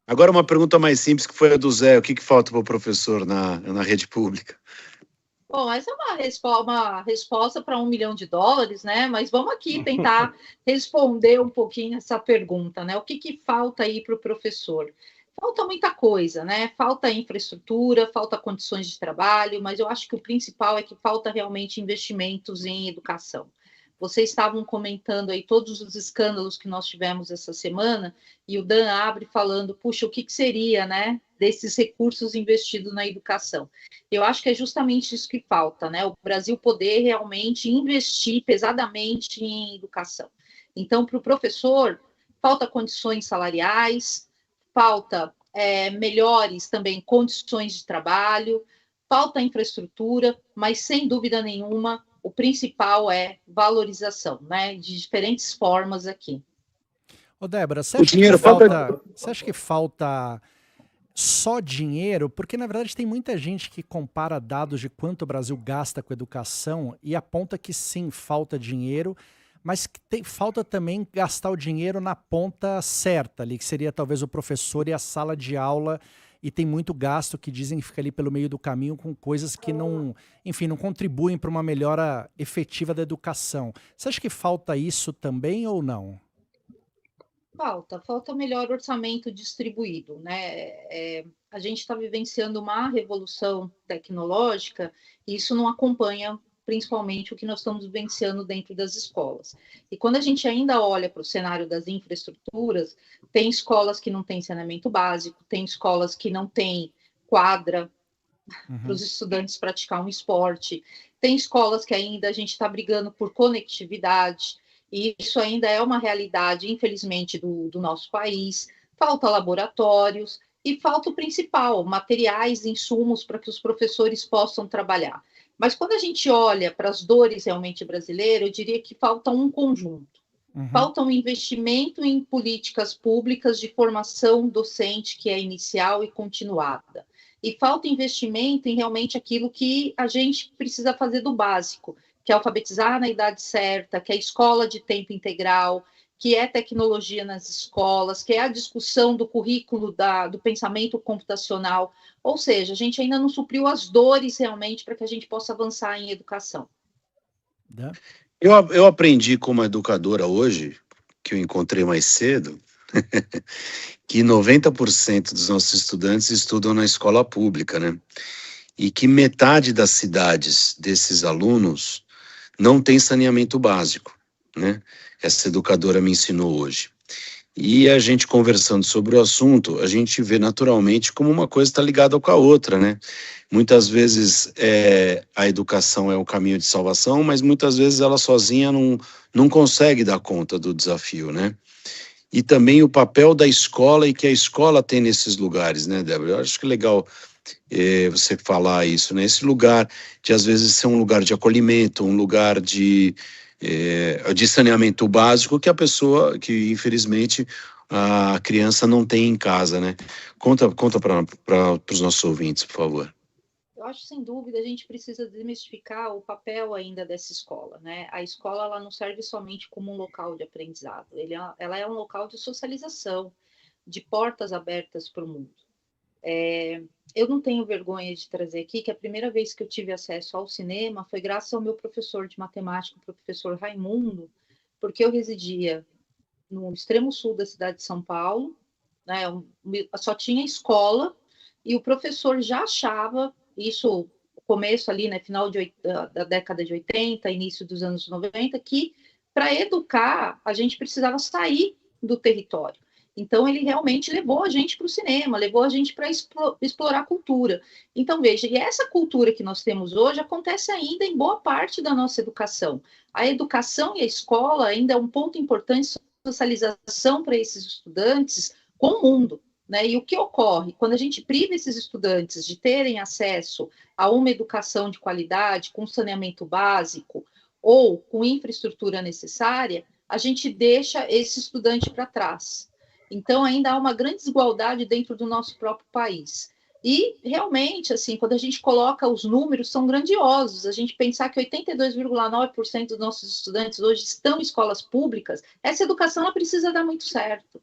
Agora uma pergunta mais simples, que foi a do Zé. O que falta para o professor na rede pública? Bom, essa é uma resposta para US$ 1 milhão, né? Mas vamos aqui tentar responder um pouquinho essa pergunta, né? O que falta aí para o professor? Falta muita coisa, né? Falta infraestrutura, falta condições de trabalho, mas eu acho que o principal é que falta realmente investimentos em educação. Vocês estavam comentando aí todos os escândalos que nós tivemos essa semana, e o Dan abre falando, puxa, o que seria, né, desses recursos investidos na educação? Eu acho que é justamente isso que falta, né? O Brasil poder realmente investir pesadamente em educação. Então, para o professor, falta condições salariais, falta melhores também condições de trabalho, falta infraestrutura, mas sem dúvida nenhuma o principal é valorização, né? De diferentes formas aqui. Ô, Débora, O dinheiro você acha que falta só dinheiro? Porque, na verdade, tem muita gente que compara dados de quanto o Brasil gasta com educação e aponta que sim, falta dinheiro, mas que falta também gastar o dinheiro na ponta certa ali, que seria talvez o professor e a sala de aula, e tem muito gasto que dizem que fica ali pelo meio do caminho com coisas que não, enfim, não contribuem para uma melhora efetiva da educação. Você acha que falta isso também ou não? Falta melhor orçamento distribuído, né? A gente está vivenciando uma revolução tecnológica e isso não acompanha principalmente o que nós estamos vivenciando dentro das escolas. E quando a gente ainda olha para o cenário das infraestruturas, tem escolas que não têm saneamento básico, tem escolas que não têm quadra para os estudantes praticar um esporte, tem escolas que ainda a gente está brigando por conectividade, e isso ainda é uma realidade, infelizmente, do nosso país. Falta laboratórios e falta o principal, materiais, insumos para que os professores possam trabalhar. Mas quando a gente olha para as dores realmente brasileiras, eu diria que falta um conjunto. Falta um investimento em políticas públicas de formação docente que é inicial e continuada. E falta investimento em realmente aquilo que a gente precisa fazer do básico, que é alfabetizar na idade certa, que é escola de tempo integral, que é tecnologia nas escolas, que é a discussão do currículo do pensamento computacional. Ou seja, a gente ainda não supriu as dores realmente para que a gente possa avançar em educação. Eu aprendi como educadora hoje, que eu encontrei mais cedo, que 90% dos nossos estudantes estudam na escola pública, né? E que metade das cidades desses alunos não tem saneamento básico, né? Essa educadora me ensinou hoje. E a gente conversando sobre o assunto, a gente vê naturalmente como uma coisa está ligada com a outra, né? Muitas vezes a educação é o caminho de salvação, mas muitas vezes ela sozinha não consegue dar conta do desafio, né? E também o papel da escola e que a escola tem nesses lugares, né, Débora? Eu acho que é legal você falar isso, né? Esse lugar de, às vezes, ser um lugar de acolhimento, um lugar de saneamento básico que a pessoa, que infelizmente a criança não tem em casa, né? Conta para os nossos ouvintes, por favor. Eu acho, sem dúvida, a gente precisa desmistificar o papel ainda dessa escola, né? A escola, ela não serve somente como um local de aprendizado, ela é um local de socialização, de portas abertas para o mundo. Eu não tenho vergonha de trazer aqui que a primeira vez que eu tive acesso ao cinema foi graças ao meu professor de matemática, o professor Raimundo, porque eu residia no extremo sul da cidade de São Paulo, né? Só tinha escola, e o professor já achava, isso começo ali, né, final da década de 80, início dos anos 90, que para educar a gente precisava sair do território. Então, ele realmente levou a gente para o cinema, levou a gente para explorar a cultura. Então, veja, e essa cultura que nós temos hoje acontece ainda em boa parte da nossa educação. A educação e a escola ainda é um ponto importante de socialização para esses estudantes com o mundo. Né? E o que ocorre? Quando a gente priva esses estudantes de terem acesso a uma educação de qualidade, com saneamento básico ou com infraestrutura necessária, a gente deixa esse estudante para trás. Então, ainda há uma grande desigualdade dentro do nosso próprio país. E, realmente, assim, quando a gente coloca os números, são grandiosos. A gente pensar que 82,9% dos nossos estudantes hoje estão em escolas públicas, essa educação ela precisa dar muito certo.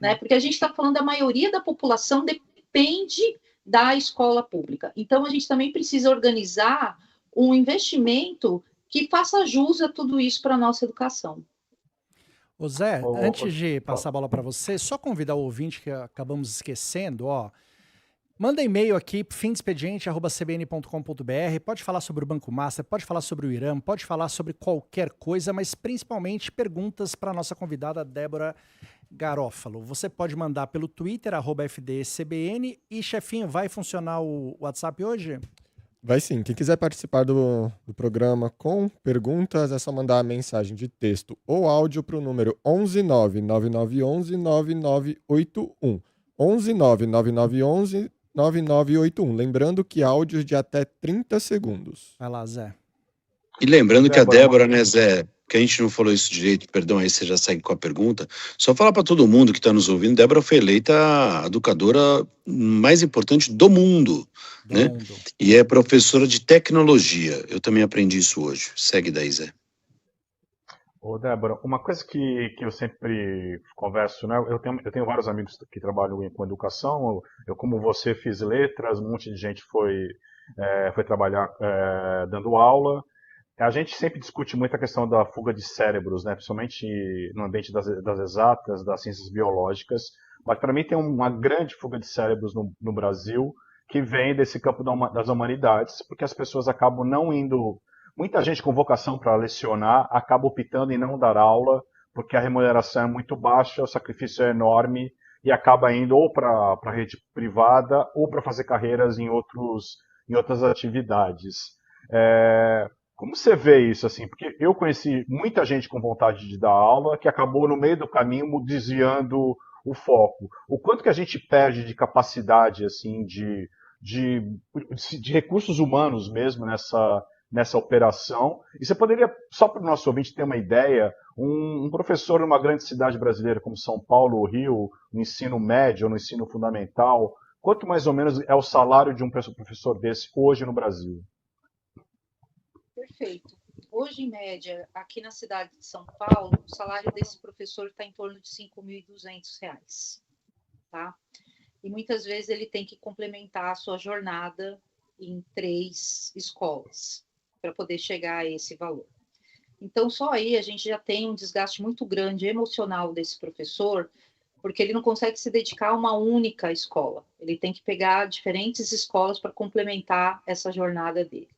né? Porque a gente está falando da maioria da população depende da escola pública. Então, a gente também precisa organizar um investimento que faça jus a tudo isso para a nossa educação. Ô Zé, antes de passar a bola para você, só convidar o ouvinte que acabamos esquecendo, ó. Manda e-mail aqui, fimdexpediente@cbn.com.br, pode falar sobre o Banco Master, pode falar sobre o Irã, pode falar sobre qualquer coisa, mas principalmente perguntas para a nossa convidada Débora Garófalo. Você pode mandar pelo Twitter, @FDCBN, e chefinho, vai funcionar o WhatsApp hoje? Vai sim. Quem quiser participar do programa com perguntas, é só mandar a mensagem de texto ou áudio para o número 11 99911 9981. 11 99911 9981. Lembrando que áudios de até 30 segundos. Vai lá, Zé. E lembrando que a Débora, né, Zé, que a gente não falou isso direito, perdão, aí você já segue com a pergunta, só falar para todo mundo que está nos ouvindo, Débora foi eleita a educadora mais importante do mundo, né? E é professora de tecnologia. Eu também aprendi isso hoje. Segue daí, Zé. Ô, Débora, uma coisa que eu sempre converso, né? Eu tenho vários amigos que trabalham com educação. Eu, como você, fiz letras, um monte de gente foi trabalhar dando aula. A gente sempre discute muito a questão da fuga de cérebros, né? Principalmente no ambiente das exatas, das ciências biológicas. Mas para mim tem uma grande fuga de cérebros no Brasil que vem desse campo das humanidades, porque as pessoas acabam não indo. Muita gente com vocação para lecionar acaba optando em não dar aula, porque a remuneração é muito baixa, o sacrifício é enorme e acaba indo ou para a rede privada ou para fazer carreiras em outras atividades. Como você vê isso, assim? Porque eu conheci muita gente com vontade de dar aula que acabou no meio do caminho desviando o foco. O quanto que a gente perde de capacidade, assim, de recursos humanos mesmo nessa operação. E você poderia, só para o nosso ouvinte ter uma ideia, um professor numa grande cidade brasileira como São Paulo ou Rio, no ensino médio ou no ensino fundamental, quanto mais ou menos é o salário de um professor desse hoje no Brasil? Perfeito. Hoje, em média, aqui na cidade de São Paulo, o salário desse professor está em torno de R$ 5.200, tá? E muitas vezes ele tem que complementar a sua jornada em 3 escolas para poder chegar a esse valor. Então, só aí a gente já tem um desgaste muito grande emocional desse professor, porque ele não consegue se dedicar a uma única escola. Ele tem que pegar diferentes escolas para complementar essa jornada dele.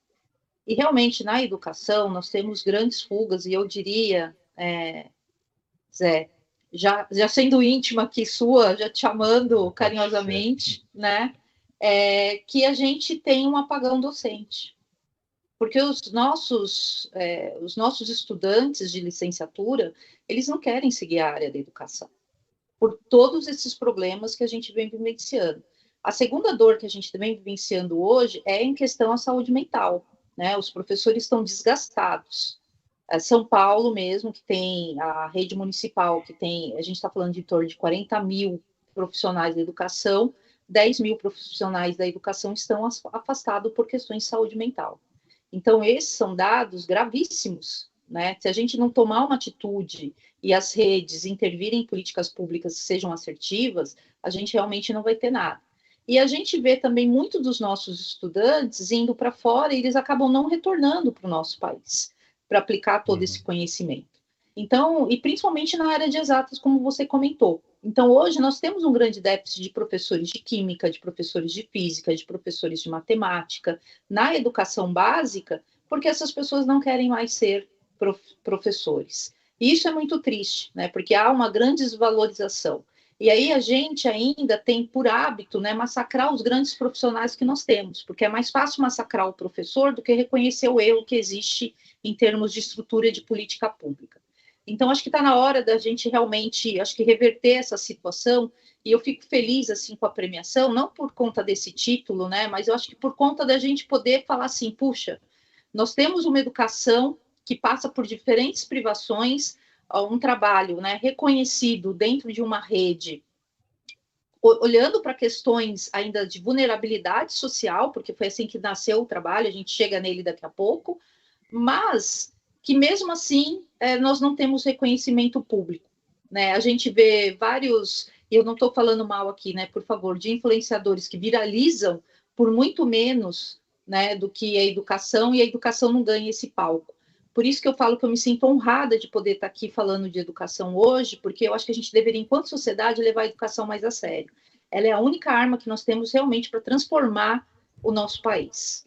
E realmente, na educação, nós temos grandes fugas, e eu diria, Zé, já sendo íntima aqui sua, já te chamando carinhosamente, né, que a gente tem um apagão docente. Porque os nossos estudantes de licenciatura, eles não querem seguir a área da educação, por todos esses problemas que a gente vem vivenciando. A segunda dor que a gente vem vivenciando hoje é em questão à saúde mental. Né, os professores estão desgastados. São Paulo mesmo, que tem a rede municipal, que tem, a gente está falando de em torno de 40 mil profissionais da educação, 10 mil profissionais da educação estão afastados por questões de saúde mental. Então, esses são dados gravíssimos, né? Se a gente não tomar uma atitude e as redes intervirem em políticas públicas que sejam assertivas, a gente realmente não vai ter nada. E a gente vê também muito dos nossos estudantes indo para fora e eles acabam não retornando para o nosso país para aplicar todo esse conhecimento. Então, e principalmente na área de exatas, como você comentou. Então, hoje nós temos um grande déficit de professores de química, de professores de física, de professores de matemática, na educação básica, porque essas pessoas não querem mais ser professores. E isso é muito triste, né? Porque há uma grande desvalorização. E aí a gente ainda tem por hábito, né, massacrar os grandes profissionais que nós temos, porque é mais fácil massacrar o professor do que reconhecer o erro que existe em termos de estrutura e de política pública. Então, acho que está na hora da gente realmente, acho que reverter essa situação, e eu fico feliz, assim, com a premiação, não por conta desse título, né, mas eu acho que por conta da gente poder falar assim, puxa, nós temos uma educação que passa por diferentes privações, um trabalho, né, reconhecido dentro de uma rede, olhando para questões ainda de vulnerabilidade social, porque foi assim que nasceu o trabalho, a gente chega nele daqui a pouco, mas que mesmo assim nós não temos reconhecimento público. né? A gente vê vários, eu não estou falando mal aqui, né, por favor, de influenciadores que viralizam por muito menos, né, do que a educação, e a educação não ganha esse palco. Por isso que eu falo que eu me sinto honrada de poder estar aqui falando de educação hoje, porque eu acho que a gente deveria, enquanto sociedade, levar a educação mais a sério. Ela é a única arma que nós temos realmente para transformar o nosso país.